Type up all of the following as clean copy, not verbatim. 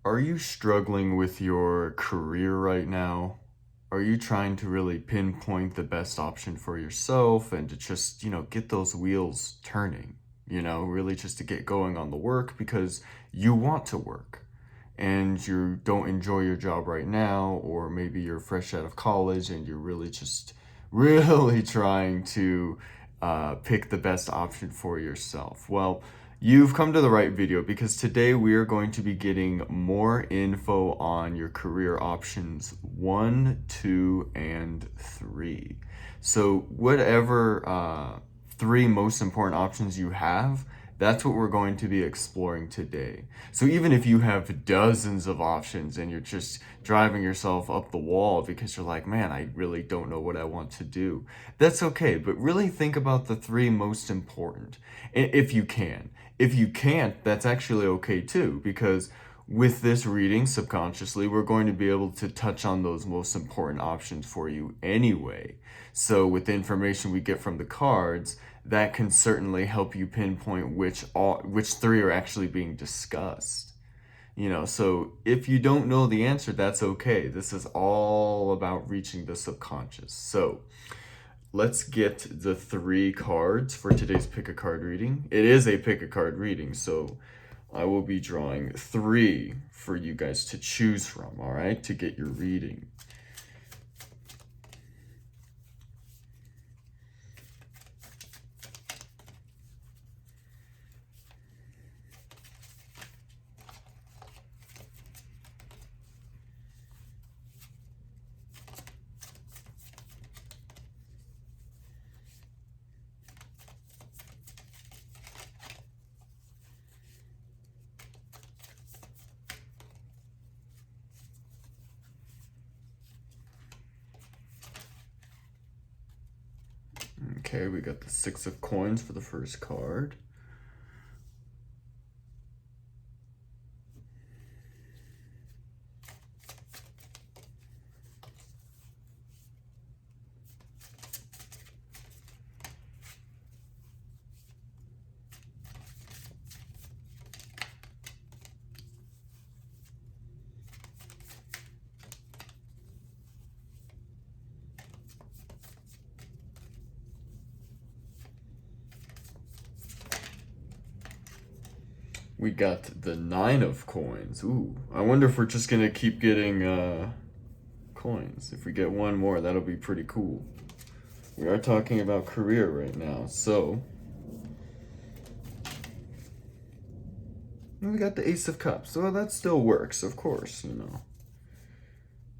Are you struggling with your career right now? Are you trying to really pinpoint the best option for yourself and to just, get those wheels turning, really just to get going on the work because you want to work and you don't enjoy your job right now, or maybe you're fresh out of college and you're really just really trying to pick the best option for yourself? Well, you've come to the right video because today we are going to be getting more info on your career options 1, 2, and 3. So whatever 3 most important options you have, that's what we're going to be exploring today. So even if you have dozens of options and you're just driving yourself up the wall because you're like, man, I really don't know what I want to do, that's okay. But really think about the 3 most important, if you can. If you can't, that's actually okay too, because with this reading, subconsciously, we're going to be able to touch on those most important options for you anyway. So with the information we get from the cards, that can certainly help you pinpoint which 3 are actually being discussed. So if you don't know the answer, that's okay. This is all about reaching the subconscious. So let's get the 3 cards for today's pick a card reading. It is a pick a card reading, so I will be drawing 3 for you guys to choose from, all right, to get your reading. Okay, we got the 6 of coins for the first card. We got the 9 of coins. Ooh, I wonder if we're just gonna keep getting coins. If we get one more, that'll be pretty cool. We are talking about career right now, so we got the Ace of Cups. So that still works, of course,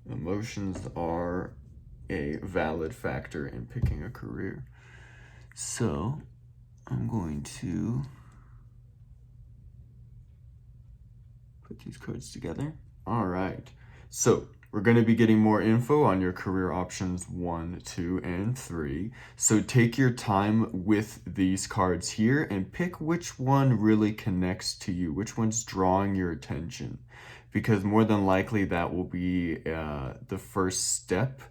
Emotions are a valid factor in picking a career. So I'm going to put these cards together. All right. So we're going to be getting more info on your career options 1, 2, and 3. So take your time with these cards here and pick which one really connects to you, which one's drawing your attention, because more than likely that will be the first step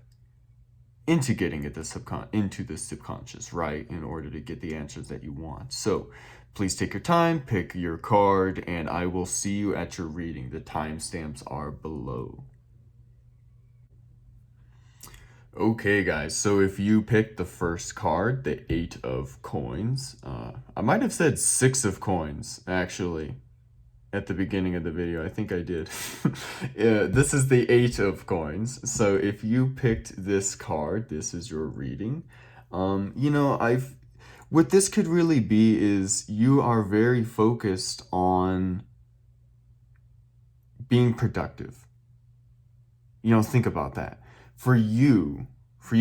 into getting into the subconscious, right? In order to get the answers that you want. So please take your time, pick your card, and I will see you at your reading. The timestamps are below. Okay, guys, so if you picked the first card, the 8 of coins, I might have said 6 of coins, actually, at the beginning of the video. I think I did. Yeah, this is the 8 of coins. So if you picked this card, this is your reading. What this could really be is you are very focused on being productive. Think about that. For you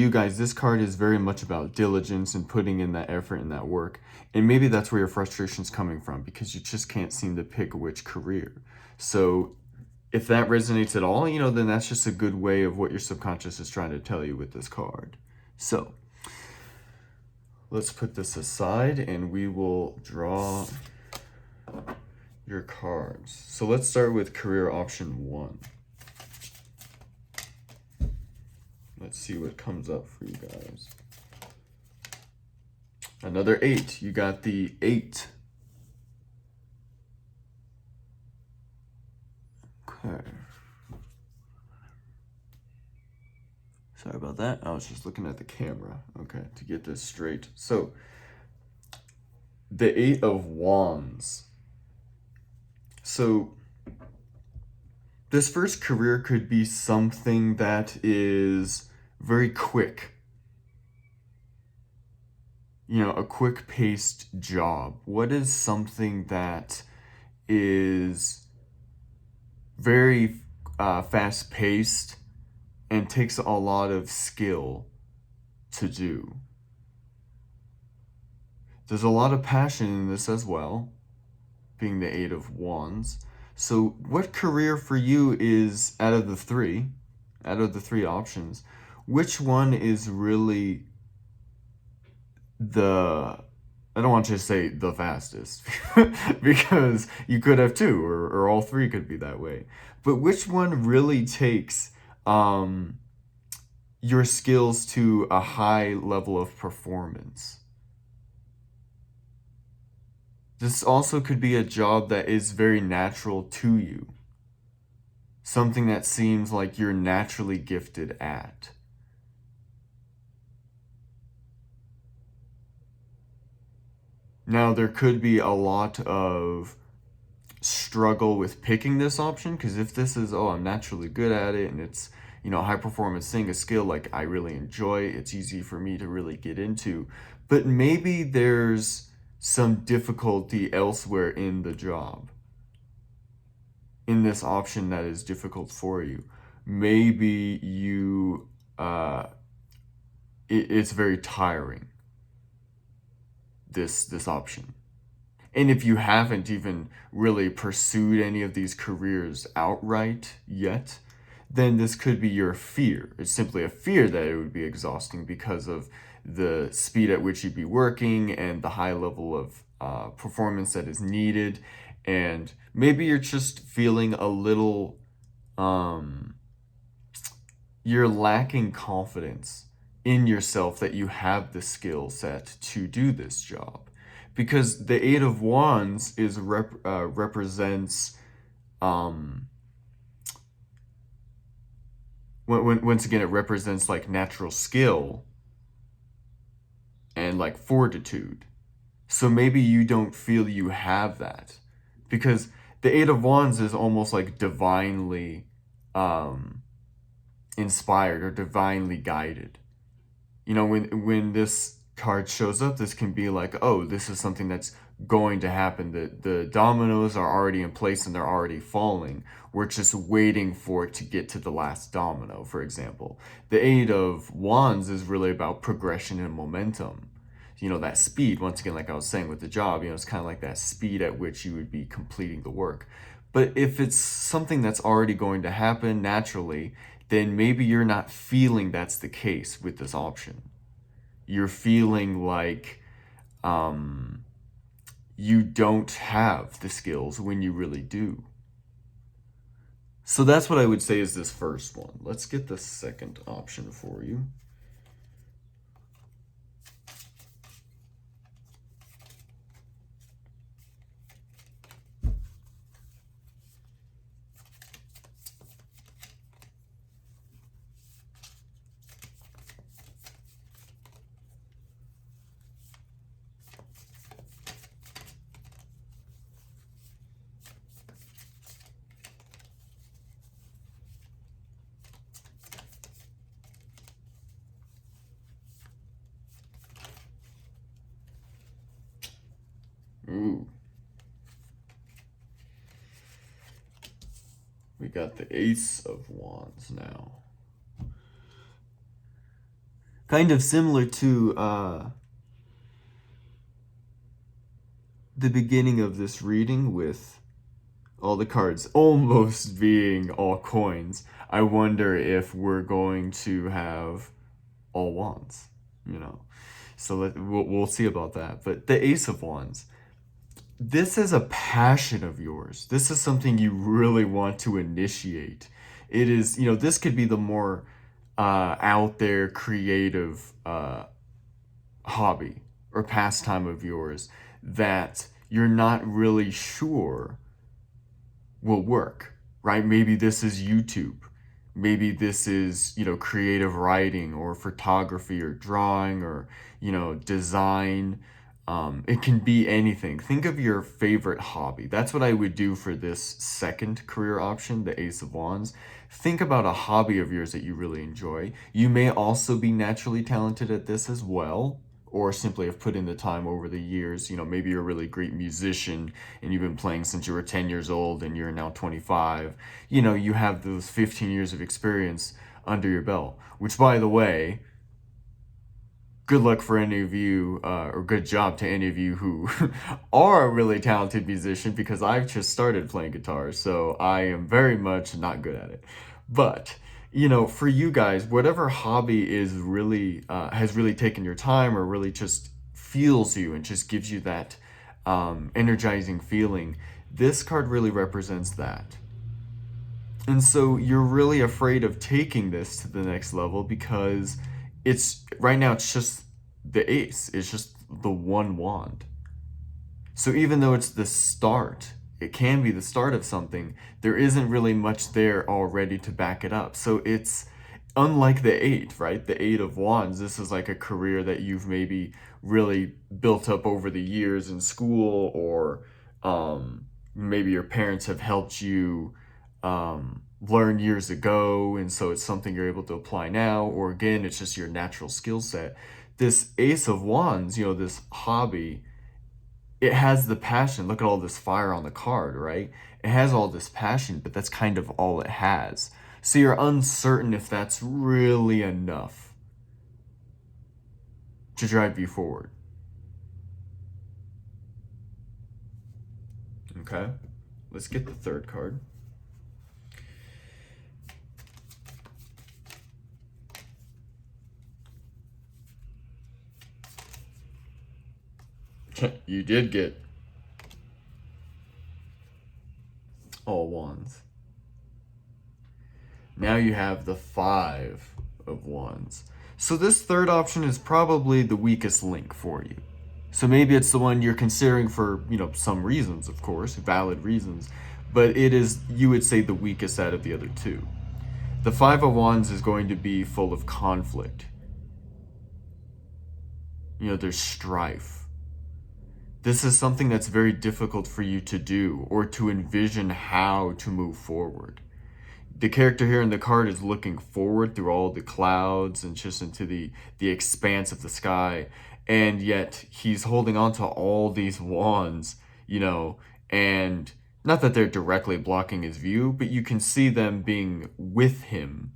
guys, this card is very much about diligence and putting in that effort and that work. And maybe that's where your frustration's coming from, because you just can't seem to pick which career. So if that resonates at all, then that's just a good way of what your subconscious is trying to tell you with this card. So let's put this aside and we will draw your cards. So let's start with career option 1. Let's see what comes up for you guys. Another 8. You got the 8. Okay. Sorry about that. I was just looking at the camera. Okay, to get this straight. So, the Eight of Wands. So, this first career could be something that is very quick. You know, a quick paced job. What is something that is very fast paced and takes a lot of skill to do? There's a lot of passion in this as well, being the Eight of Wands. So, what career for you is out of the three options, which one is really the, I don't want you to say the fastest, because you could have two, or all three could be that way. But which one really takes your skills to a high level of performance? This also could be a job that is very natural to you, something that seems like you're naturally gifted at. Now, there could be a lot of struggle with picking this option, because if this is, oh, I'm naturally good at it and it's, you know, high performance thing, a skill like I really enjoy, it's easy for me to really get into. But maybe there's some difficulty elsewhere in the job, in this option that is difficult for you. Maybe it's very tiring, this option. And if you haven't even really pursued any of these careers outright yet, then this could be your fear. It's simply a fear that it would be exhausting because of the speed at which you'd be working and the high level of performance that is needed. And maybe you're just feeling a little, you're lacking confidence in yourself that you have the skill set to do this job. Because the Eight of Wands is represents, once again, it represents like natural skill and like fortitude. So maybe you don't feel you have that, because the Eight of Wands is almost like divinely inspired or divinely guided. You know, when this card shows up, this can be like, oh, this is something that's going to happen. The dominoes are already in place and they're already falling. We're just waiting for it to get to the last domino, for example. The Eight of Wands is really about progression and momentum. You know, that speed, once again, like I was saying with the job, you know, it's kind of like that speed at which you would be completing the work. But if it's something that's already going to happen naturally, then maybe you're not feeling that's the case with this option. You're feeling like you don't have the skills when you really do. So that's what I would say is this first one. Let's get the second option for you. Ooh. We got the Ace of Wands now. Kind of similar to the beginning of this reading, with all the cards almost being all coins. I wonder if we're going to have all wands, you know. So we'll see about that. But the Ace of Wands, this is a passion of yours. This is something you really want to initiate. It is, you know, this could be the more out there creative hobby or pastime of yours that you're not really sure will work. right? Maybe this is YouTube. Maybe this is, creative writing or photography or drawing or, design. It can be anything. Think of your favorite hobby. That's what I would do for this second career option, the Ace of Wands. Think about a hobby of yours that you really enjoy. You may also be naturally talented at this as well, or simply have put in the time over the years. Maybe you're a really great musician and you've been playing since you were 10 years old and you're now 25. You have those 15 years of experience under your belt, which, by the way, good luck for any of you, or good job to any of you who are a really talented musician, because I've just started playing guitar, so I am very much not good at it. But, for you guys, whatever hobby is really, has really taken your time or really just feels you and just gives you that energizing feeling, this card really represents that. And so you're really afraid of taking this to the next level because it's right now it's just the ace. It's just the one wand. So even though it's the start, it can be the start of something, there isn't really much there already to back it up. So it's unlike the eight, right? The eight of wands, this is like a career that you've maybe really built up over the years in school, or maybe your parents have helped you learn years ago, and so it's something you're able to apply now, or again, it's just your natural skill set. This ace of wands, this hobby, it has the passion. Look at all this fire on the card, right? It has all this passion, but that's kind of all it has. So you're uncertain if that's really enough to drive you forward. Okay, let's get the third card. You did get all wands. Now you have the five of wands. So this third option is probably the weakest link for you. So maybe it's the one you're considering for, some reasons, of course, valid reasons, but it is, you would say, the weakest out of the other two. The five of wands is going to be full of conflict. There's strife. This is something that's very difficult for you to do or to envision how to move forward. The character here in the card is looking forward through all the clouds and just into the expanse of the sky, and yet he's holding on to all these wands, and not that they're directly blocking his view, but you can see them being with him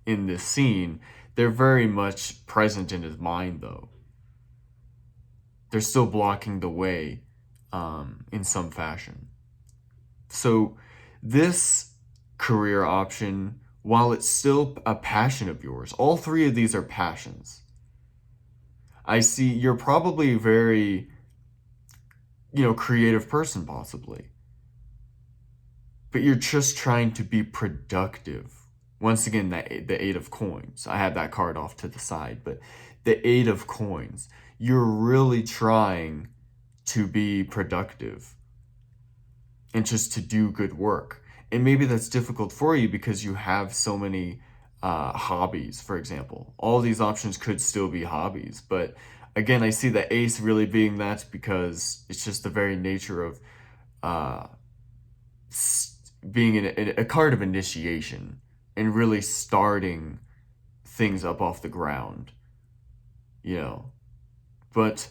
in this scene. They're very much present in his mind, though. They're still blocking the way in some fashion. So this career option, while it's still a passion of yours, all three of these are passions. I see you're probably a very, creative person, possibly. But you're just trying to be productive. Once again, the eight of coins. I have that card off to the side, but the eight of coins. You're really trying to be productive and just to do good work. And maybe that's difficult for you because you have so many hobbies, for example. All these options could still be hobbies. But again, I see the ace really being that because it's just the very nature of being a card of initiation and really starting things up off the ground, But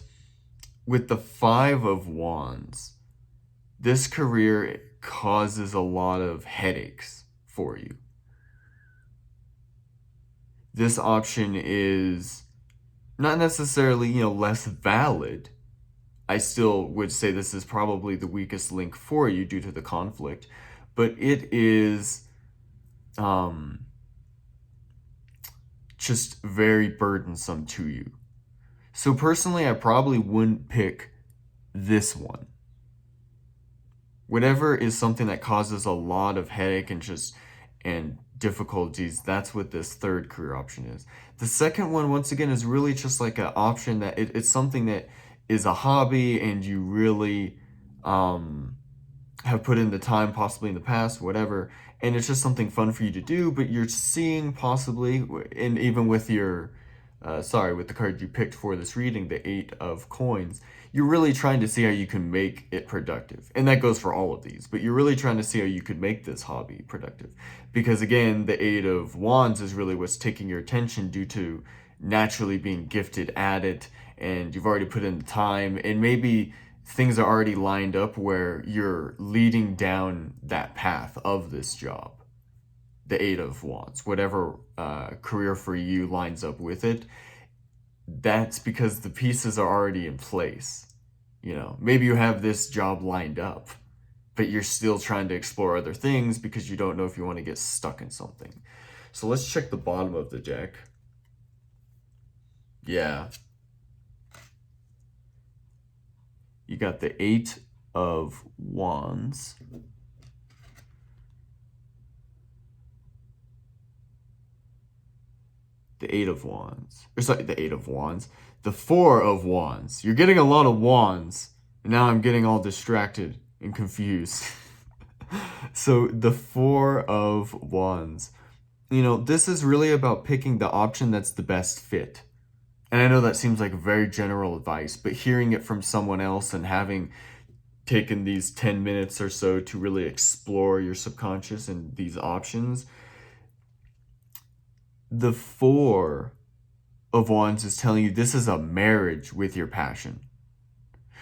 with the five of wands, this career causes a lot of headaches for you. This option is not necessarily, less valid. I still would say this is probably the weakest link for you due to the conflict, but it is just very burdensome to you. So personally, I probably wouldn't pick this one. Whatever is something that causes a lot of headache and difficulties, that's what this third career option is. The second one, once again, is really just like an option that it's something that is a hobby and you really have put in the time possibly in the past, whatever, and it's just something fun for you to do, but you're seeing possibly, and even with your, with the card you picked for this reading, the Eight of Coins, you're really trying to see how you can make it productive. And that goes for all of these, but you're really trying to see how you could make this hobby productive. Because again, the Eight of Wands is really what's taking your attention due to naturally being gifted at it, and you've already put in the time, and maybe things are already lined up where you're leading down that path of this job. The Eight of Wands, whatever career for you lines up with it, that's because the pieces are already in place. You know, maybe you have this job lined up, but you're still trying to explore other things because you don't know if you want to get stuck in something. So let's check the bottom of the deck. Yeah. You got the Eight of Wands. The Eight of Wands. Or sorry, the Eight of Wands. The Four of Wands. You're getting a lot of wands. And now I'm getting all distracted and confused. So the Four of Wands. You know, this is really about picking the option that's the best fit. And I know that seems like very general advice, but hearing it from someone else and having taken these 10 minutes or so to really explore your subconscious and these options, the Four of Wands is telling you this is a marriage with your passion.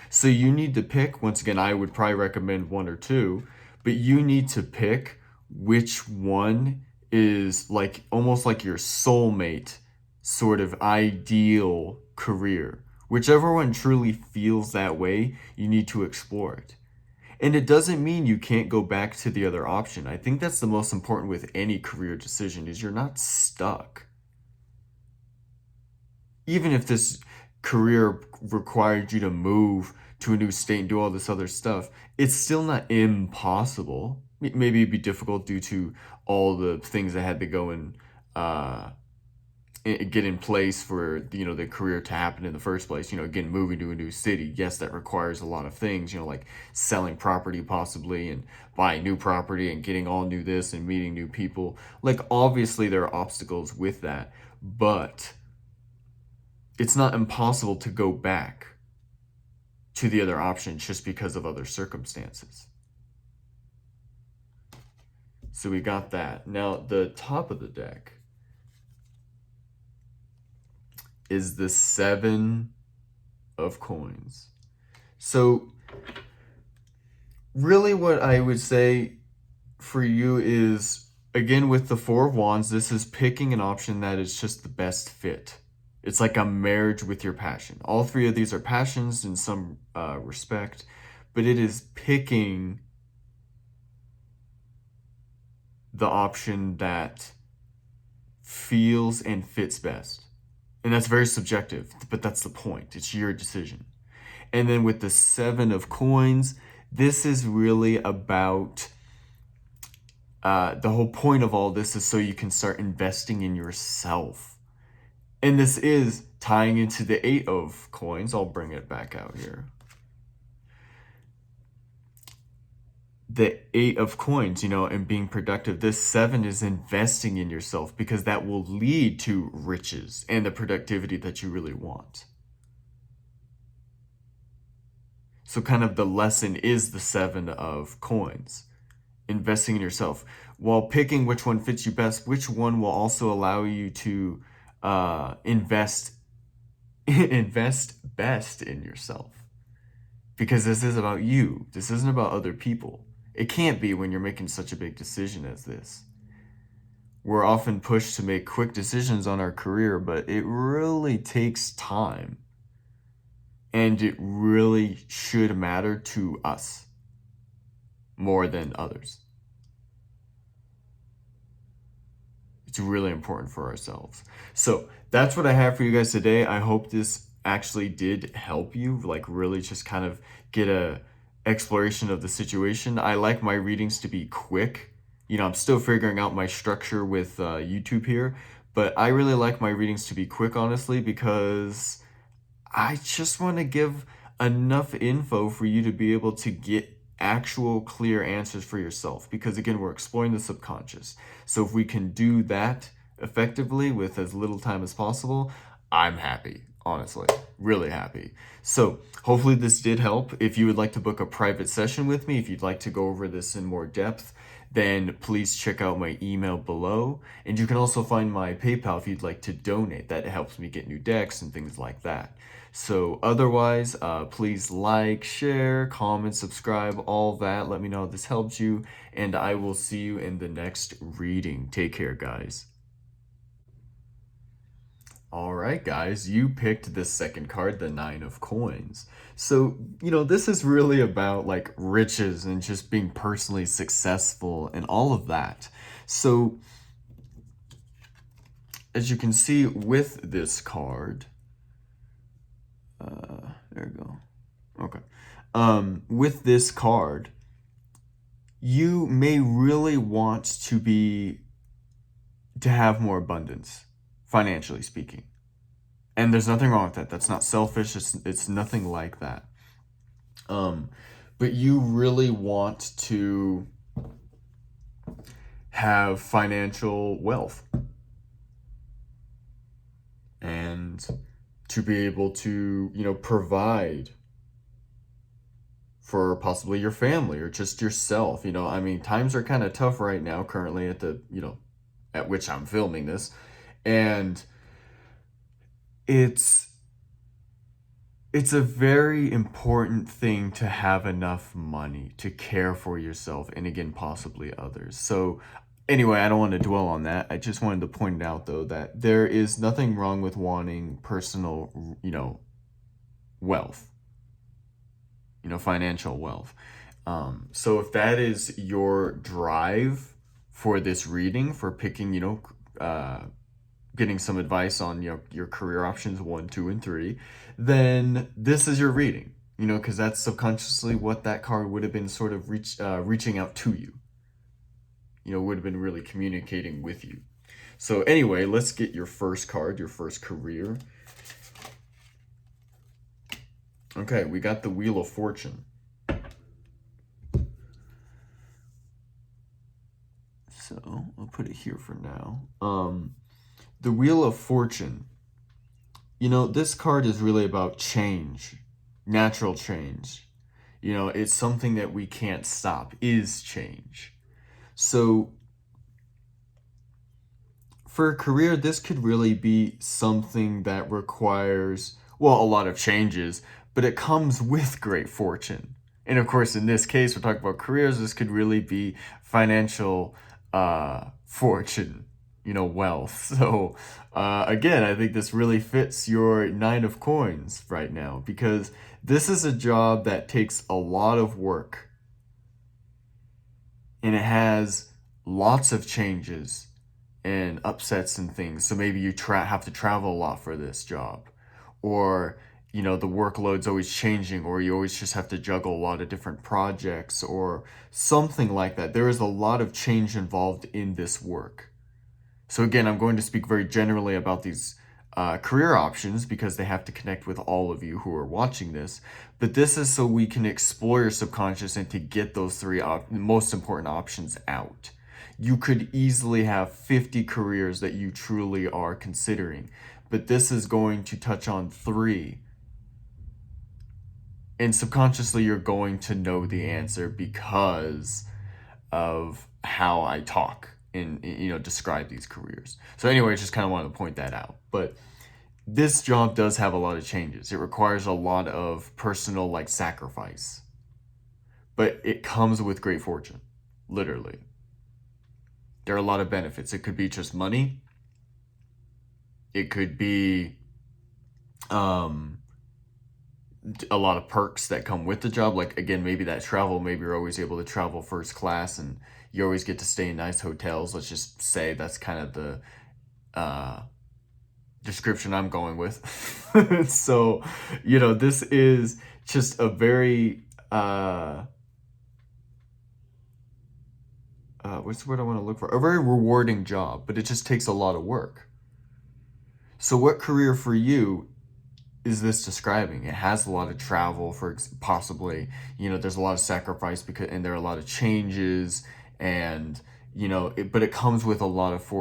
So you need to pick, once again, I would probably recommend one or two, but you need to pick which one is like almost like your soulmate sort of ideal career. Whichever one truly feels that way, you need to explore it. And it doesn't mean you can't go back to the other option. I think that's the most important with any career decision is you're not stuck. Even if this career required you to move to a new state and do all this other stuff, it's still not impossible. Maybe it'd be difficult due to all the things that had to go and get in place for the career to happen in the first place. Again, moving to a new city, yes, that requires a lot of things. Like selling property possibly and buying new property and getting all new this and meeting new people. Like obviously there are obstacles with that, but it's not impossible to go back to the other option just because of other circumstances. So we got that. Now, the top of the deck is the Seven of Coins. So really what I would say for you is, again, with the Four of Wands, this is picking an option that is just the best fit. It's like a marriage with your passion. All three of these are passions in some respect, but it is picking the option that feels and fits best. And that's very subjective, but that's the point. It's your decision. And then with the Seven of Coins, this is really about the whole point of all this is so you can start investing in yourself. And this is tying into the Eight of Coins. I'll bring it back out here. The Eight of Coins, and being productive. This Seven is investing in yourself because that will lead to riches and the productivity that you really want. So kind of the lesson is the Seven of Coins. Investing in yourself. While picking which one fits you best, which one will also allow you to invest best in yourself, because this is about you. This isn't about other people. It can't be when you're making such a big decision as this. We're often pushed to make quick decisions on our career, but it really takes time, and it really should matter to us more than others. It's really important for ourselves. So that's what I have for you guys today. I hope this actually did help you, like really just kind of get a exploration of the situation. I like my readings to be quick. I'm still figuring out my structure with YouTube here, but I really like my readings to be quick, honestly, because I just want to give enough info for you to be able to get actual clear answers for yourself, because again, we're exploring the subconscious. So if we can do that effectively with as little time as possible, I'm happy, honestly, really happy. So hopefully this did help. If you would like to book a private session with me, if you'd like to go over this in more depth, then please check out my email below. And you can also find my PayPal if you'd like to donate. That helps me get new decks and things like that. So otherwise, please like, share, comment, subscribe, all that. Let me know if this helps you, and I will see you in the next reading. Take care, guys. All right, guys, you picked the second card, the Nine of Coins. So, this is really about like riches and just being personally successful and all of that. So, as you can see with this card, there we go. Okay. With this card, you may really want to have more abundance, financially speaking. And there's nothing wrong with that. That's not selfish. It's nothing like that. But you really want to have financial wealth and to be able to, provide for possibly your family or just yourself. I mean, times are kind of tough right now currently at which I'm filming this. And it's a very important thing to have enough money to care for yourself and again, possibly others. So anyway, I don't want to dwell on that. I just wanted to point out though that there is nothing wrong with wanting personal, wealth, financial wealth. So if that is your drive for this reading, for picking, getting some advice on your career options 1, 2, and 3, then this is your reading. Because that's subconsciously what that card would have been sort of reaching out to you. Would have been really communicating with you. So anyway, let's get your first card, your first career. Okay, we got the Wheel of Fortune. So I'll put it here for now. The Wheel of Fortune. This card is really about change, natural change. It's something that we can't stop, is change. So for a career, this could really be something that requires, well, a lot of changes, but it comes with great fortune. And of course, in this case, we're talking about careers. This could really be financial fortune, wealth. So again, I think this really fits your Nine of Coins right now, because this is a job that takes a lot of work and it has lots of changes and upsets and things. So maybe you have to travel a lot for this job, or the workload's always changing, or you always just have to juggle a lot of different projects or something like that. There is a lot of change involved in this work. So again, I'm going to speak very generally about these career options because they have to connect with all of you who are watching this. But this is so we can explore your subconscious and to get those three most important options out. You could easily have 50 careers that you truly are considering, but this is going to touch on 3. And subconsciously, you're going to know the answer because of how I talk and, describe these careers. So anyway, I just kind of wanted to point that out. But this job does have a lot of changes. It requires a lot of personal, sacrifice. But it comes with great fortune, literally. There are a lot of benefits. It could be just money. It could be a lot of perks that come with the job. Like, again, maybe that travel, maybe you're always able to travel first class and you always get to stay in nice hotels. Let's just say that's kind of the description I'm going with. So, this is just a very, what's the word I want to look for? A very rewarding job, but it just takes a lot of work. So what career for you is this describing? It has a lot of travel for possibly, there's a lot of sacrifice and there are a lot of changes, and but it comes with a lot of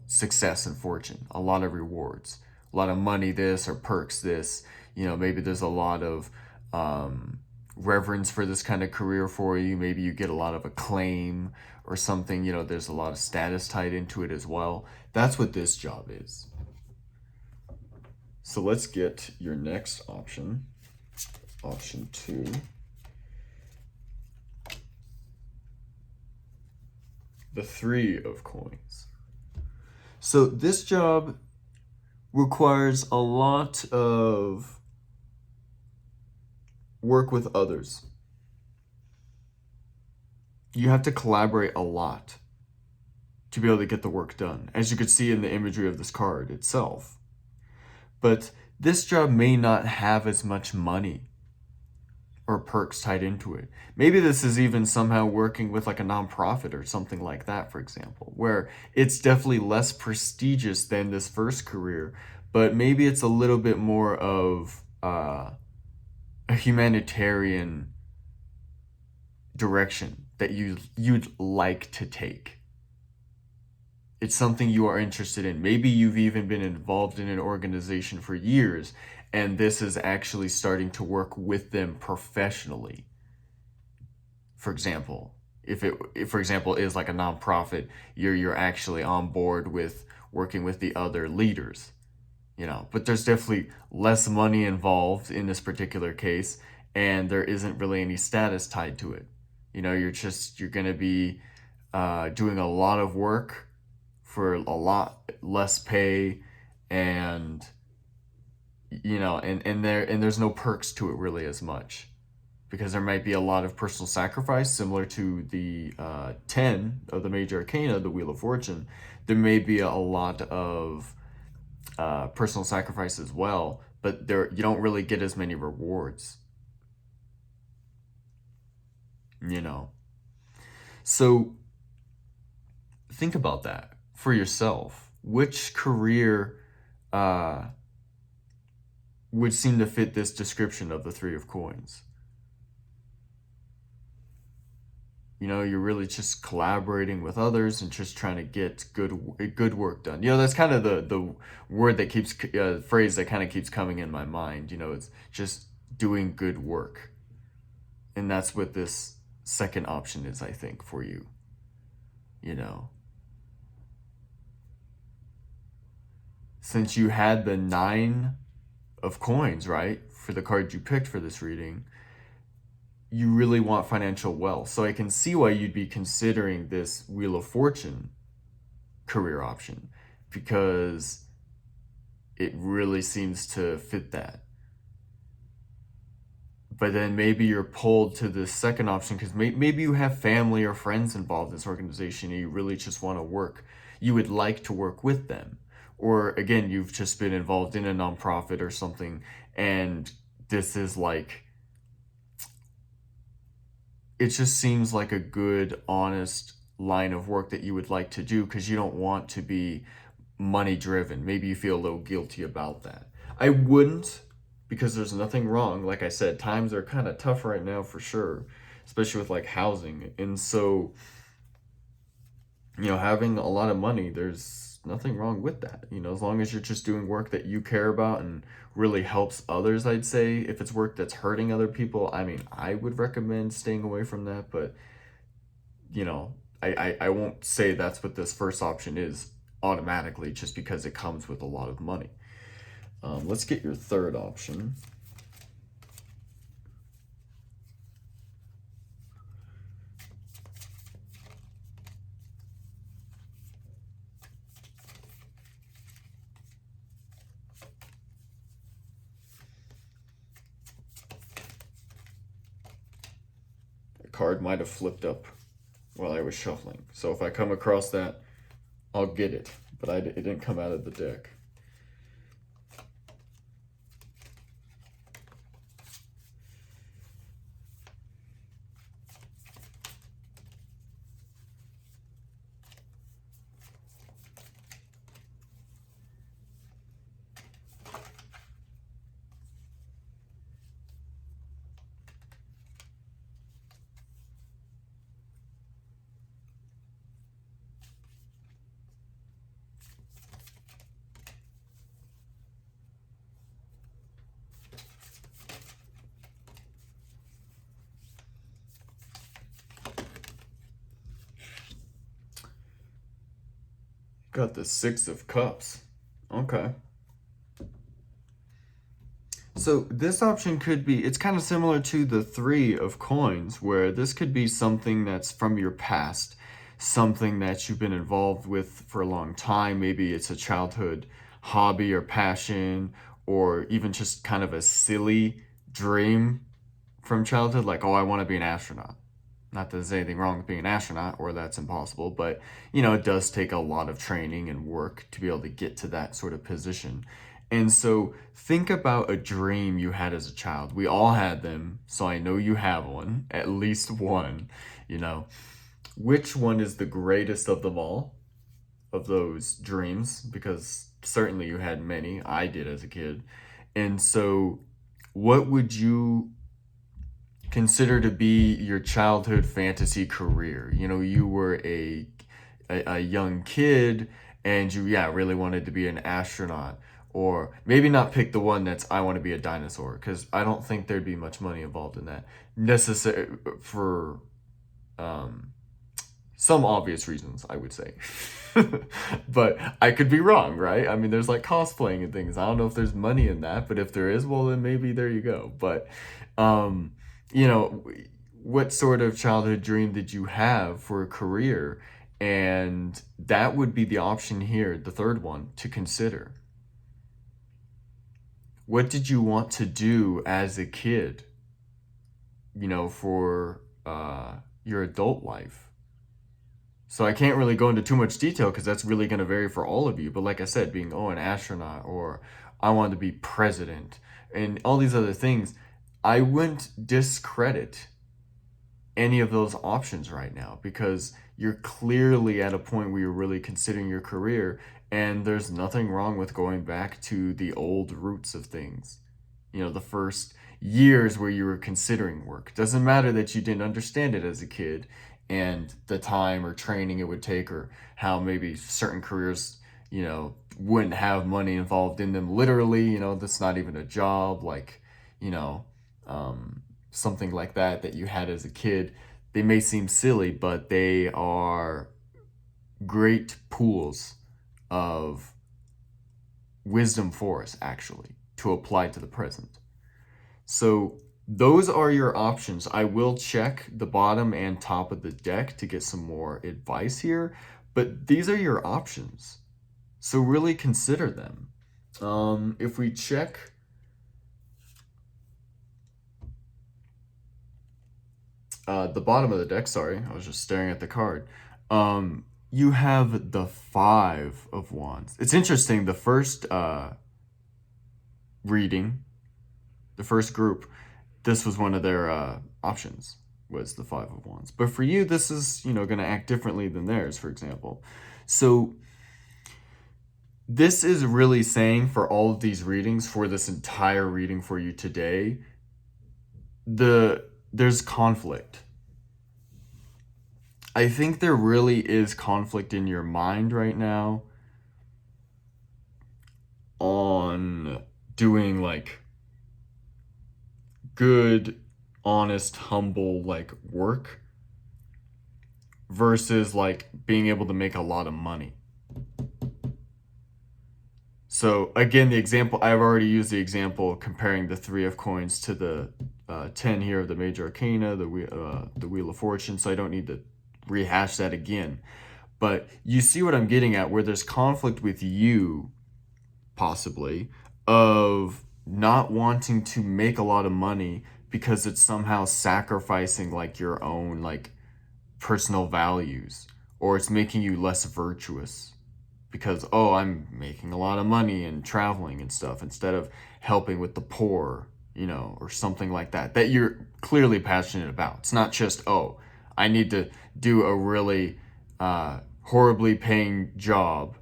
success and fortune, a lot of rewards, a lot of money this or perks this. Maybe there's a lot of reverence for this kind of career for you. Maybe you get a lot of acclaim or something. There's a lot of status tied into it as well. That's what this job is. So let's get your next option, option 2. The 3 of coins. So this job requires a lot of work with others. You have to collaborate a lot to be able to get the work done, as you could see in the imagery of this card itself. But this job may not have as much money or perks tied into it. Maybe this is even somehow working with like a nonprofit or something like that, for example, where it's definitely less prestigious than this first career, but maybe it's a little bit more of a humanitarian direction that you'd like to take. It's something you are interested in. Maybe you've even been involved in an organization for years, and this is actually starting to work with them professionally. For example, if for example, is like a nonprofit, you're actually on board with working with the other leaders, But there's definitely less money involved in this particular case, and there isn't really any status tied to it. You're going to be doing a lot of work for a lot less pay, and there's no perks to it really as much, because there might be a lot of personal sacrifice, similar to the 10 of the major arcana, the Wheel of Fortune. There may be a lot of personal sacrifice as well, but you don't really get as many rewards. So think about that for yourself. Which career would seem to fit this description of the 3 of coins? You're really just collaborating with others and just trying to get good work done. That's kind of the word that keeps phrase that kind of keeps coming in my mind. It's just doing good work, and that's what this second option is, I think, for you. Since you had the 9 of coins, right, for the card you picked for this reading, you really want financial wealth. So I can see why you'd be considering this Wheel of Fortune career option, because it really seems to fit that. But then maybe you're pulled to the second option because maybe you have family or friends involved in this organization and you really just want to work. You would like to work with them. Or again, you've just been involved in a nonprofit or something, and this is like, it just seems like a good, honest line of work that you would like to do, because you don't want to be money driven. Maybe you feel a little guilty about that. I wouldn't, because there's nothing wrong. Like I said, times are kind of tough right now for sure, especially with like housing. And so, having a lot of money, there's nothing wrong with that. As long as you're just doing work that you care about and really helps others, I'd say. If it's work that's hurting other people, I would recommend staying away from that. But, I won't say that's what this first option is automatically, just because it comes with a lot of money. Let's get your third option. The card might have flipped up while I was shuffling. So if I come across that, I'll get it. But it didn't come out of the deck. Got the Six of Cups. Okay. So this option could be, it's kind of similar to the Three of Coins, where this could be something that's from your past, something that you've been involved with for a long time. Maybe it's a childhood hobby or passion, or even just kind of a silly dream from childhood, like, oh, I want to be an astronaut. Not that there's anything wrong with being an astronaut or that's impossible, but it does take a lot of training and work to be able to get to that sort of position. And so think about a dream you had as a child. We all had them, so I know you have one, at least one, you know. Which one is the greatest of them all, of those dreams? Because certainly you had many. I did as a kid. And so what would you consider to be your childhood fantasy career? You were a young kid and you really wanted to be an astronaut, or maybe not pick the one that's I want to be a dinosaur, because I don't think there'd be much money involved in that necessary for some obvious reasons, I would say. But I could be wrong, right? I mean, there's like cosplaying and things. I don't know if there's money in that, but if there is, well, then maybe there you go. But, you know, what sort of childhood dream did you have for a career? And that would be the option here, the third one, to consider. What did you want to do as a kid, for your adult life? So I can't really go into too much detail because that's really going to vary for all of you. But like I said, being, an astronaut, or I wanted to be president, and all these other things, I wouldn't discredit any of those options right now, because you're clearly at a point where you're really considering your career, and there's nothing wrong with going back to the old roots of things. The first years where you were considering work. Doesn't matter that you didn't understand it as a kid, and the time or training it would take, or how maybe certain careers, wouldn't have money involved in them literally, that's not even a job, like, something like that you had as a kid. They may seem silly, but they are great pools of wisdom for us, actually, to apply to the present. So those are your options. I will check the bottom and top of the deck to get some more advice here, but these are your options. So really consider them. If we check the bottom of the deck, sorry, I was just staring at the card. You have the Five of Wands. It's interesting, the first reading, the first group, this was one of their options, was the Five of Wands. But for you, this is, going to act differently than theirs, for example. So this is really saying, for all of these readings, for this entire reading for you today, there's conflict. I think there really is conflict in your mind right now on doing like good, honest, humble like work versus like being able to make a lot of money. So again, the example, I've already used the example comparing the Three of Coins to the 10 here of the Major Arcana, the Wheel of Fortune, so I don't need to rehash that again. But you see what I'm getting at, where there's conflict with you, possibly, of not wanting to make a lot of money because it's somehow sacrificing like your own like personal values, or it's making you less virtuous because, oh, I'm making a lot of money and traveling and stuff instead of helping with the poor, or something like that you're clearly passionate about. It's not just, oh, I need to do a really horribly paying job,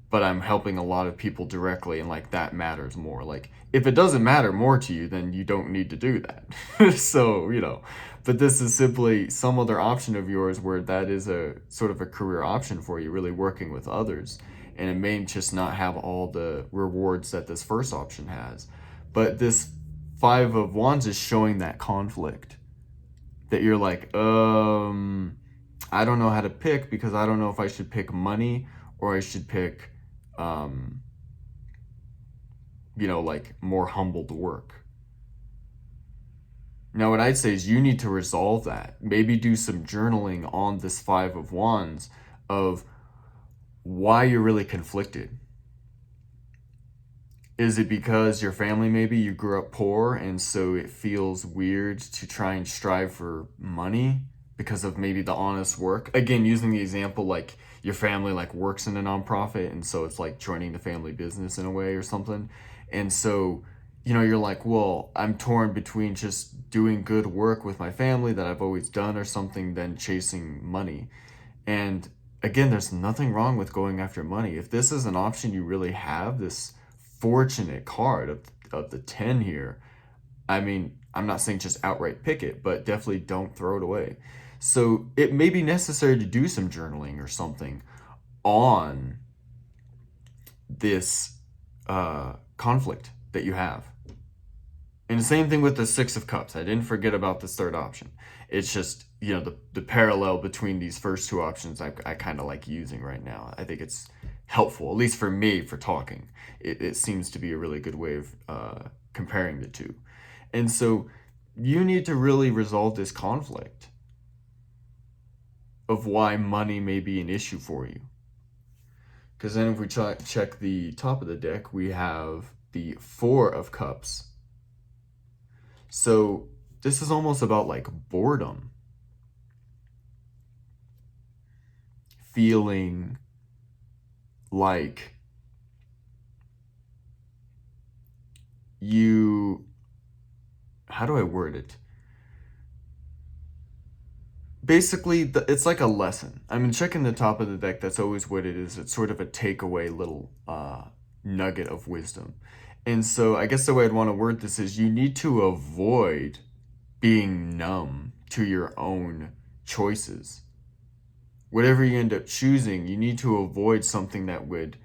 but I'm helping a lot of people directly, and like that matters more. Like, if it doesn't matter more to you, then you don't need to do that. So, but this is simply some other option of yours where that is a sort of a career option for you, really working with others. And it may just not have all the rewards that this first option has. But this Five of Wands is showing that conflict, that you're like, I don't know how to pick, because I don't know if I should pick money or I should pick, like more humbled work. Now, what I'd say is you need to resolve that. Maybe do some journaling on this Five of Wands of why you're really conflicted. Is it because your family, maybe you grew up poor and so it feels weird to try and strive for money because of maybe the honest work? Again, using the example like your family like works in a nonprofit and so it's like joining the family business in a way or something. And so, you're like, well, I'm torn between just doing good work with my family that I've always done or something than chasing money. And again, there's nothing wrong with going after money. If this is an option you really have, this fortunate card of the 10 here, I mean, I'm not saying just outright pick it, but definitely don't throw it away. So it may be necessary to do some journaling or something on this conflict that you have. And the same thing with the Six of Cups. I didn't forget about this third option. It's just, the parallel between these first two options I kind of like using right now. I think it's helpful, at least for me, for talking. It seems to be a really good way of comparing the two. And so you need to really resolve this conflict of why money may be an issue for you. Because then if we check the top of the deck, we have the Four of Cups. So this is almost about like boredom. Feeling like how do I word it? Basically, it's like a lesson. I mean, checking the top of the deck, that's always what it is. It's sort of a takeaway little nugget of wisdom. And so I guess the way I'd want to word this is you need to avoid being numb to your own choices. Whatever you end up choosing, you need to avoid something that would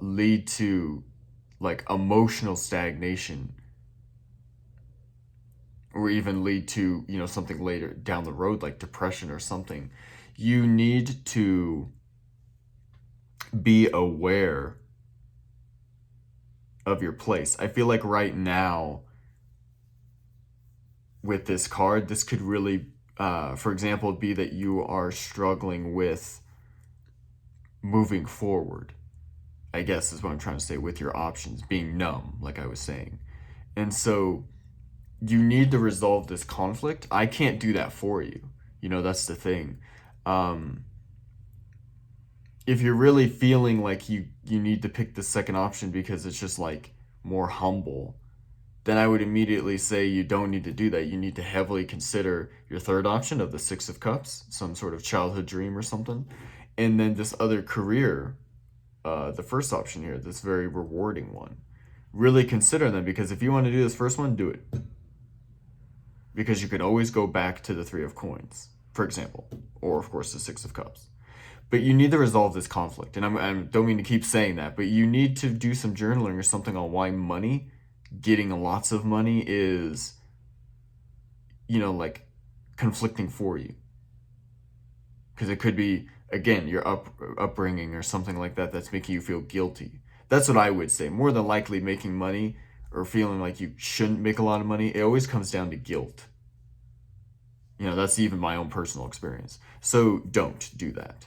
lead to like emotional stagnation, or even lead to, something later down the road like depression or something. You need to be aware of your place. I feel like right now with this card, this could really, for example, be that you are struggling with moving forward, I guess is what I'm trying to say, with your options, being numb, like I was saying. And so you need to resolve this conflict. I can't do that for you. That's the thing. If you're really feeling like you need to pick the second option because it's just like more humble, then I would immediately say you don't need to do that. You need to heavily consider your third option of the Six of Cups, some sort of childhood dream or something. And then this other career, the first option here, this very rewarding one. Really consider them, because if you want to do this first one, do it. Because you can always go back to the Three of Coins, for example, or of course the Six of Cups. But you need to resolve this conflict. And I don't mean to keep saying that, but you need to do some journaling or something on why money, getting lots of money, is, like conflicting for you. Because it could be, again, your upbringing or something like that that's making you feel guilty. That's what I would say. More than likely, making money or feeling like you shouldn't make a lot of money, it always comes down to guilt. That's even my own personal experience. So don't do that.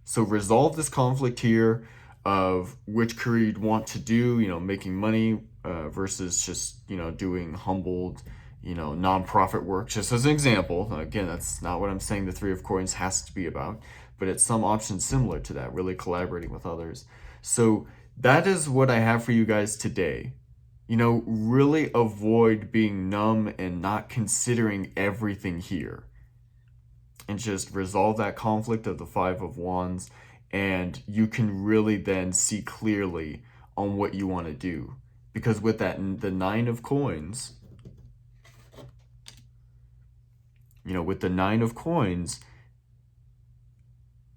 So resolve this conflict here of which career you'd want to do, making money versus just, doing humbled, nonprofit work, just as an example. Again, that's not what I'm saying the Three of Coins has to be about, but it's some option similar to that, really collaborating with others. So that is what I have for you guys today. Really avoid being numb and not considering everything here. And just resolve that conflict of the Five of Wands, and you can really then see clearly on what you want to do. Because with that, the Nine of Coins, with the Nine of Coins,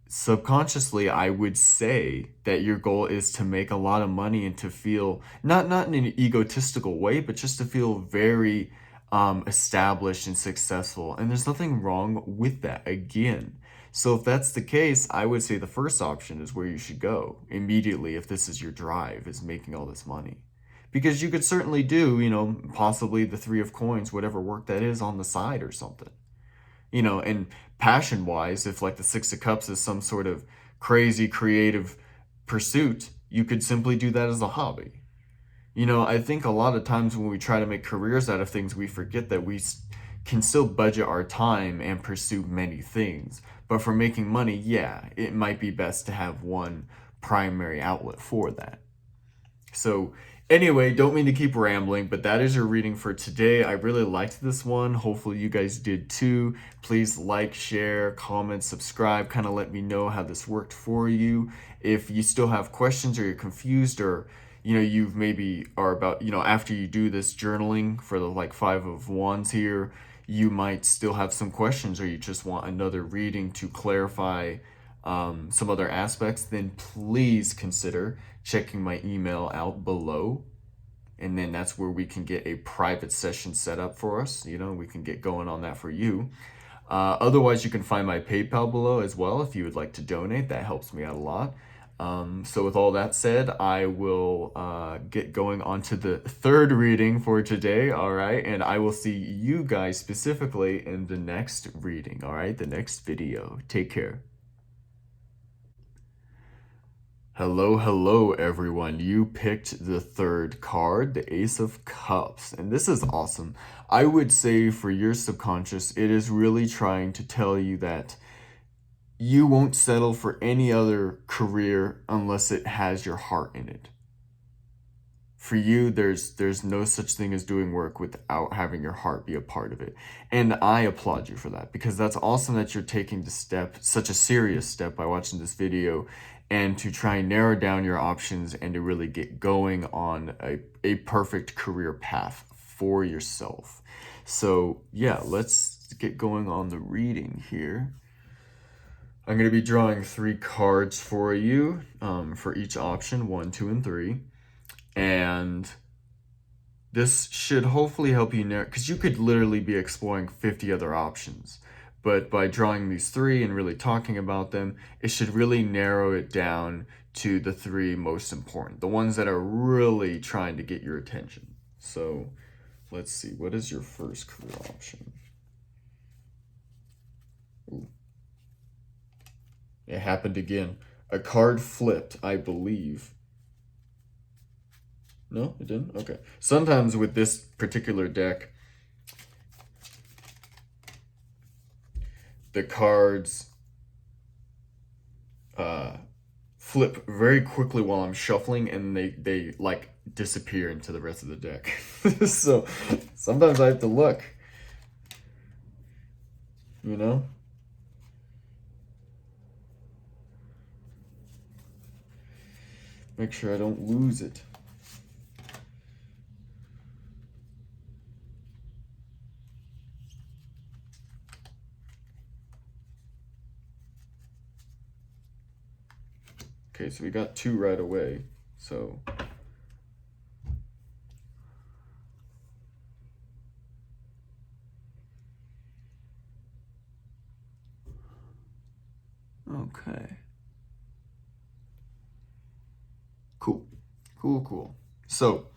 subconsciously, I would say that your goal is to make a lot of money and to feel, not in an egotistical way, but just to feel very established and successful. And there's nothing wrong with that. Again, So if that's the case, I would say the first option is where you should go immediately if this is your drive, is making all this money. Because you could certainly do, possibly the three of coins, whatever work that is on the side or something. And passion wise, if like the Six of Cups is some sort of crazy creative pursuit, you could simply do that as a hobby. I think a lot of times when we try to make careers out of things, we forget that can still budget our time and pursue many things. But for making money, yeah, it might be best to have one primary outlet for that. So anyway, don't mean to keep rambling, but that is your reading for today. I really liked this one. Hopefully you guys did too. Please like, share, comment, subscribe, kind of let me know how this worked for you. If you still have questions or you're confused, or you've maybe are about, after you do this journaling for the like Five of Wands here, you might still have some questions, or you just want another reading to clarify some other aspects, then please consider checking my email out below. And then that's where we can get a private session set up for us. We can get going on that for you. Otherwise, you can find my PayPal below as well if you would like to donate. That helps me out a lot. So with all that said, I will get going on to the third reading for today, all right? And I will see you guys specifically in the next reading, all right? The next video. Take care. Hello, everyone. You picked the third card, the Ace of Cups, and this is awesome. I would say for your subconscious, it is really trying to tell you that you won't settle for any other career unless it has your heart in it. For you, there's no such thing as doing work without having your heart be a part of it. And I applaud you for that, because that's awesome that you're taking the step, such a serious step, by watching this video and to try and narrow down your options and to really get going on a perfect career path for yourself. So yeah, let's get going on the reading here. I'm going to be drawing 3 cards for you for each option, 1, 2, and 3. And this should hopefully help you narrow, because you could literally be exploring 50 other options. But by drawing these 3 and really talking about them, it should really narrow it down to the 3 most important, the ones that are really trying to get your attention. So let's see, what is your first career option? Ooh. It happened again. A card flipped, I believe. No, it didn't? Okay. Sometimes with this particular deck, the cards flip very quickly while I'm shuffling, and they like disappear into the rest of the deck. So sometimes I have to look, make sure I don't lose it. Okay, so we got 2 right away, so. Okay. Cool. So,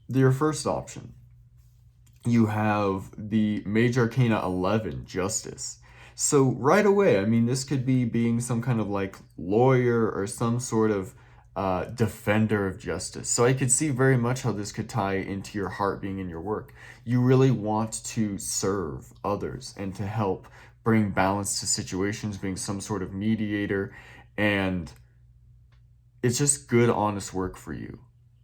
your first option, you have the Major Arcana 11, Justice. So right away, I mean, this could be being some kind of like lawyer or some sort of defender of justice. So I could see very much how this could tie into your heart being in your work. You really want to serve others and to help bring balance to situations, being some sort of mediator. And it's just good, honest work for you,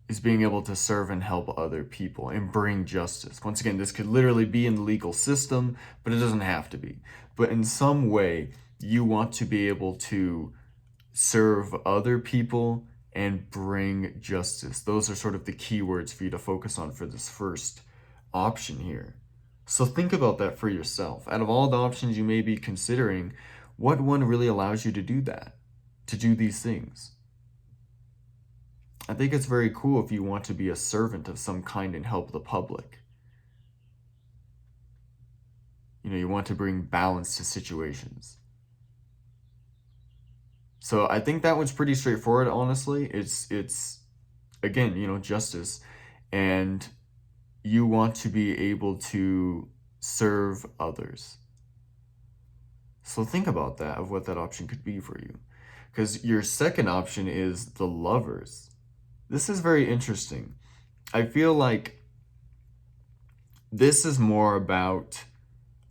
is being able to serve and help other people and bring justice. Once again, this could literally be in the legal system, but it doesn't have to be. But in some way, you want to be able to serve other people and bring justice. Those are sort of the keywords for you to focus on for this first option here. So think about that for yourself. Out of all the options you may be considering, what one really allows you to do that, to do these things? I think it's very cool if you want to be a servant of some kind and help the public. You want to bring balance to situations. So I think that one's pretty straightforward, honestly. It's again, justice, and you want to be able to serve others. So think about that, of what that option could be for you. Because your second option is the lovers. This is very interesting. I feel like this is more about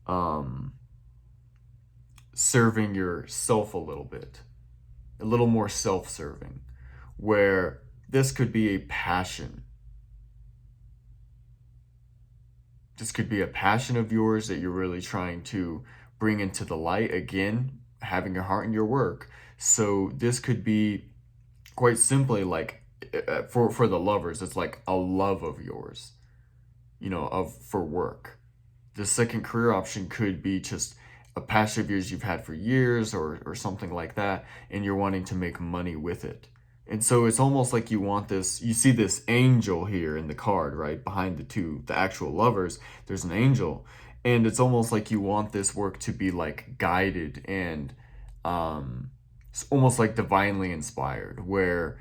um, serving yourself a little more self-serving, where this could be a passion. This could be a passion of yours that you're really trying to bring into the light. Again, having your heart in your work. So this could be quite simply like, for the lovers, it's like a love of yours, of for work. The second career option could be just a passion of yours you've had for years, or something like that, and you're wanting to make money with it. And so it's almost like you see this angel here in the card, right? Behind the actual lovers, there's an angel. And it's almost like you want this work to be like guided and it's almost like divinely inspired, where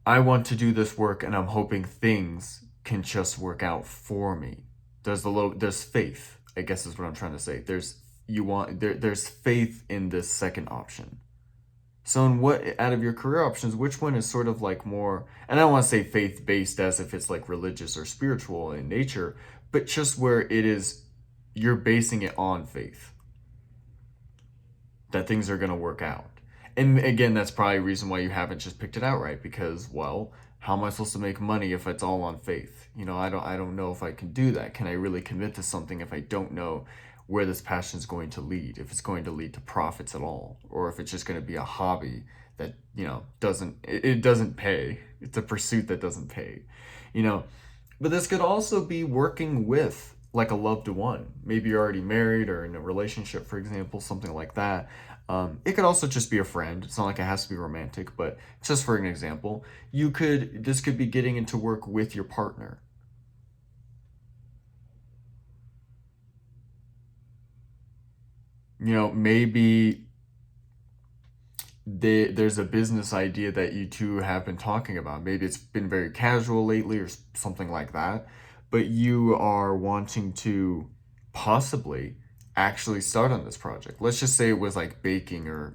I want to do this work and I'm hoping things can just work out for me. There's faith, I guess is what I'm trying to say. There's faith in this second option. So in what out of your career options, which one is sort of like more, and I don't want to say faith based as if it's like religious or spiritual in nature, but just where it is, you're basing it on faith that things are going to work out. And again, that's probably a reason why you haven't just picked it outright, because, well, how am I supposed to make money if it's all on faith? I don't know if I can do that. Can I really commit to something if I don't know where this passion is going to lead, if it's going to lead to profits at all, or if it's just going to be a hobby that, doesn't pay. It's a pursuit that doesn't pay, you know. But this could also be working with like a loved one. Maybe you're already married or in a relationship, for example, something like that. It could also just be a friend. It's not like it has to be romantic, but just for an example, this could be getting into work with your partner. Maybe there's a business idea that you two have been talking about. Maybe it's been very casual lately or something like that, but you are wanting to possibly actually start on this project. Let's just say it was like baking, or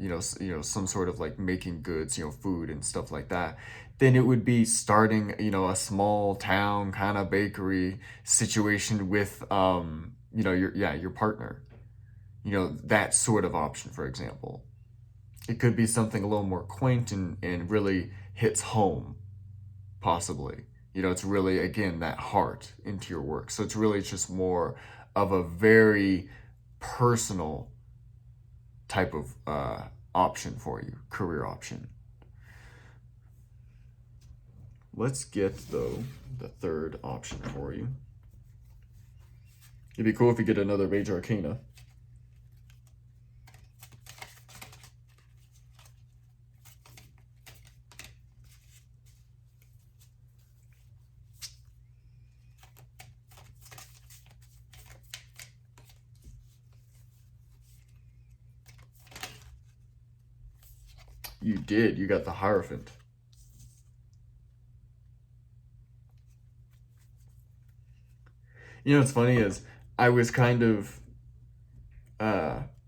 some sort of like making goods, food and stuff like that. Then it would be starting, a small town kind of bakery situation with your partner. That sort of option, for example. It could be something a little more quaint and really hits home, possibly. It's really, again, that heart into your work. So it's really just more of a very personal type of option for you, career option. Let's get, though, the third option for you. It'd be cool if you get another Major Arcana. You did. You got the Hierophant. What's funny is I was kind of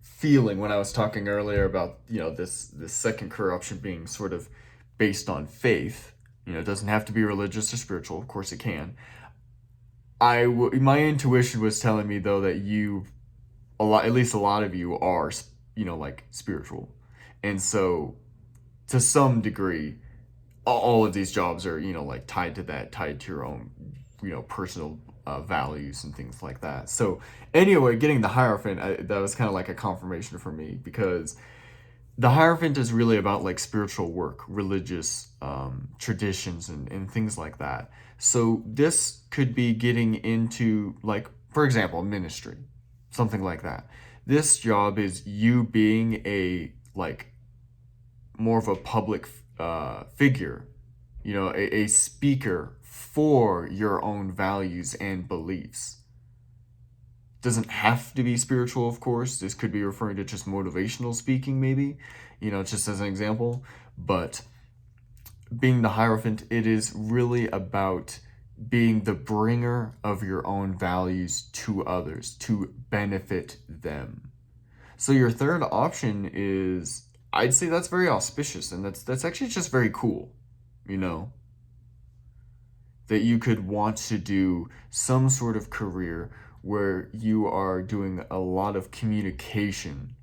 feeling when I was talking earlier about this second career option being sort of based on faith. It doesn't have to be religious or spiritual. Of course, it can. My intuition was telling me, though, that at least a lot of you are like spiritual, and so to some degree, all of these jobs are like tied to your own personal values and things like that. So anyway, getting the Hierophant, that was kind of like a confirmation for me, because the Hierophant is really about like spiritual work, religious traditions, and things like that. So this could be getting into, like, for example, ministry, something like that. This job is you being a like more of a public figure, a speaker for your own values and beliefs. Doesn't have to be spiritual, of course. This could be referring to just motivational speaking, maybe, just as an example. But being the Hierophant, it is really about being the bringer of your own values to others to benefit them. So your third option is, I'd say that's very auspicious, and that's actually just very cool, you know, that you could want to do some sort of career where you are doing a lot of communication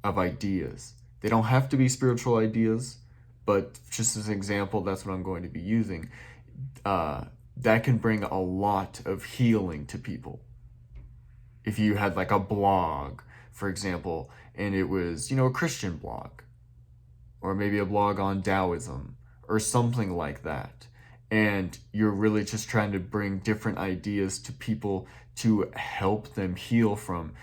of ideas. They don't have to be spiritual ideas, but just as an example, that's what I'm going to be using. That can bring a lot of healing to people. If you had like a blog, for example, and it was, a Christian blog, or maybe a blog on Taoism, or something like that, and you're really just trying to bring different ideas to people to help them heal from,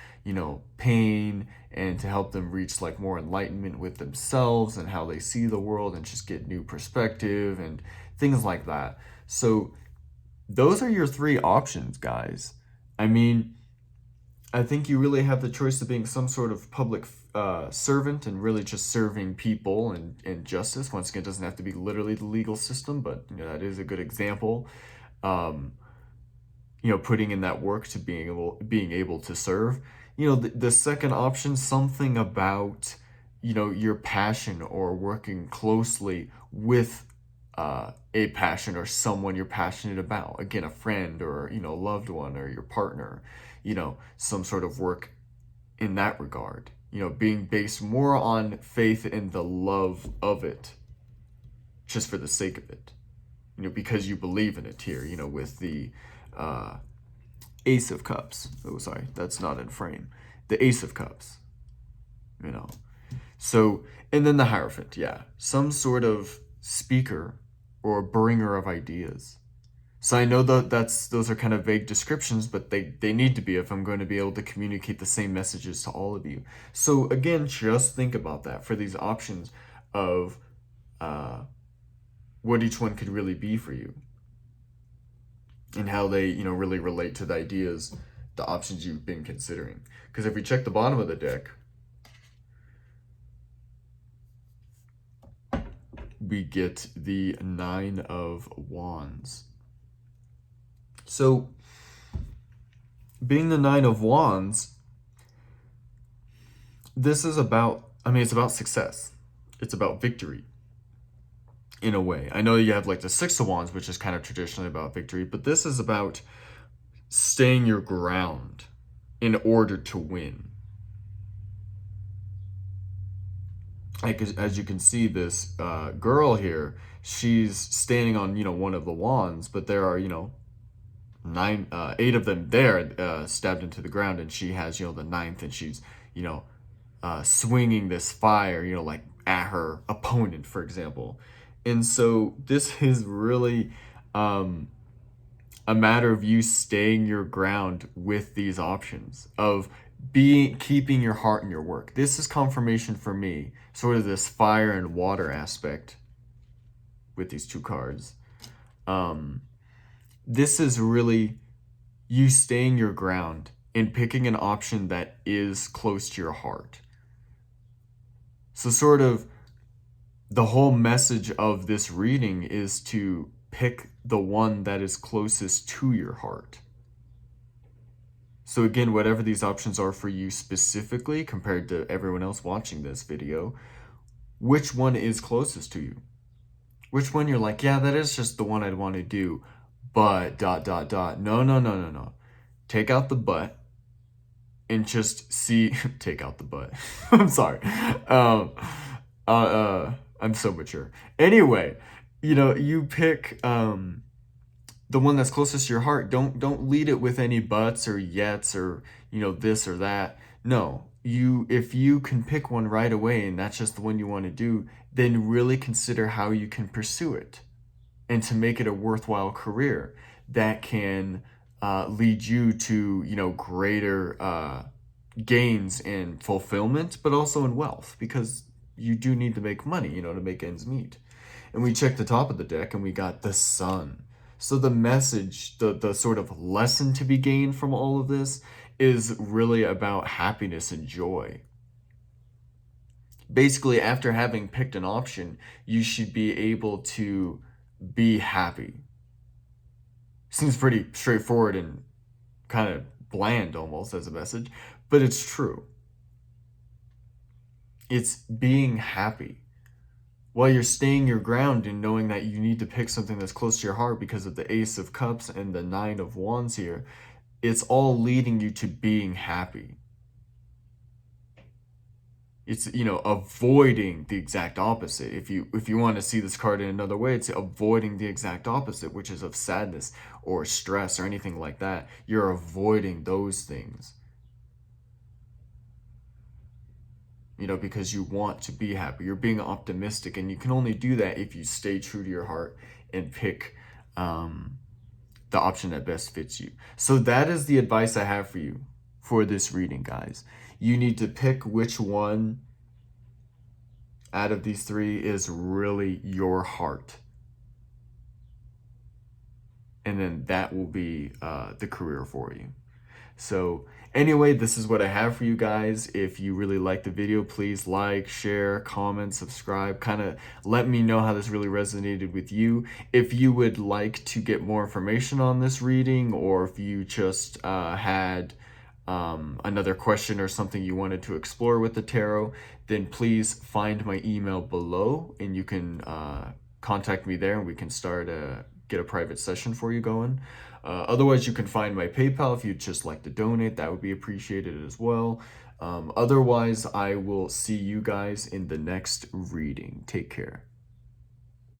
pain, and to help them reach like more enlightenment with themselves and how they see the world and just get new perspective and things like that. So those are your three options, guys. I mean, I think you really have the choice of being some sort of public servant and really just serving people and justice. Once again, it doesn't have to be literally the legal system, but that is a good example. Putting in that work to being able to serve. The second option, something about your passion or working closely with a passion or someone you're passionate about. Again, a friend or a loved one or your partner. Some sort of work in that regard. Being based more on faith and the love of it, just for the sake of it. Because you believe in it here. With the Ace of Cups. Oh, sorry, that's not in frame. The Ace of Cups. So, and then the Hierophant, yeah. Some sort of speaker or bringer of ideas. So I know that those are kind of vague descriptions, but they need to be if I'm going to be able to communicate the same messages to all of you. So again, just think about that for these options of what each one could really be for you. And how they, really relate to the ideas, the options you've been considering. Because if we check the bottom of the deck, we get the Nine of Wands. So, being the Nine of Wands, this is about, it's about success. It's about victory. In a way. I know you have like the Six of Wands, which is kind of traditionally about victory, but this is about staying your ground in order to win. Like, as you can see, this girl here, she's standing on, one of the wands, but there are, 8 of them there stabbed into the ground, and she has, the ninth, and she's, swinging this fire, like at her opponent, for example. And so this is really a matter of you staying your ground with these options of keeping your heart in your work. This is confirmation for me, sort of this fire and water aspect with these two cards. This is really you staying your ground and picking an option that is close to your heart. So sort of the whole message of this reading is to pick the one that is closest to your heart. So again, whatever these options are for you specifically compared to everyone else watching this video, which one is closest to you? Which one you're like, yeah, that is just the one I'd want to do, but ... No. Take out the but and just see, take out the but. I'm sorry. I'm so mature. Anyway, you pick the one that's closest to your heart. Don't lead it with any buts or yets or this or that. No, if you can pick one right away and that's just the one you want to do, then really consider how you can pursue it and to make it a worthwhile career that can lead you to greater gains in fulfillment, but also in wealth, because you do need to make money, to make ends meet. And we checked the top of the deck and we got the Sun. So the message, the sort of lesson to be gained from all of this is really about happiness and joy. Basically, after having picked an option, you should be able to be happy. Seems pretty straightforward and kind of bland almost as a message, but it's true. It's being happy while you're staying your ground and knowing that you need to pick something that's close to your heart because of the Ace of Cups and the Nine of Wands here. It's all leading you to being happy. It's, avoiding the exact opposite. If you want to see this card in another way, it's avoiding the exact opposite, which is of sadness or stress or anything like that. You're avoiding those things, because you want to be happy. You're being optimistic, and you can only do that if you stay true to your heart and pick the option that best fits you. So that is the advice I have for you for this reading, guys. You need to pick which one out of these three is really your heart. And then that will be the career for you. So anyway, this is what I have for you guys. If you really like the video, please like, share, comment, subscribe. Kind of let me know how this really resonated with you. If you would like to get more information on this reading, or if you just had another question or something you wanted to explore with the tarot, then please find my email below and you can contact me there and we can start get a private session for you going. Otherwise, you can find my PayPal if you'd just like to donate. That would be appreciated as well. Otherwise, I will see you guys in the next reading. Take care.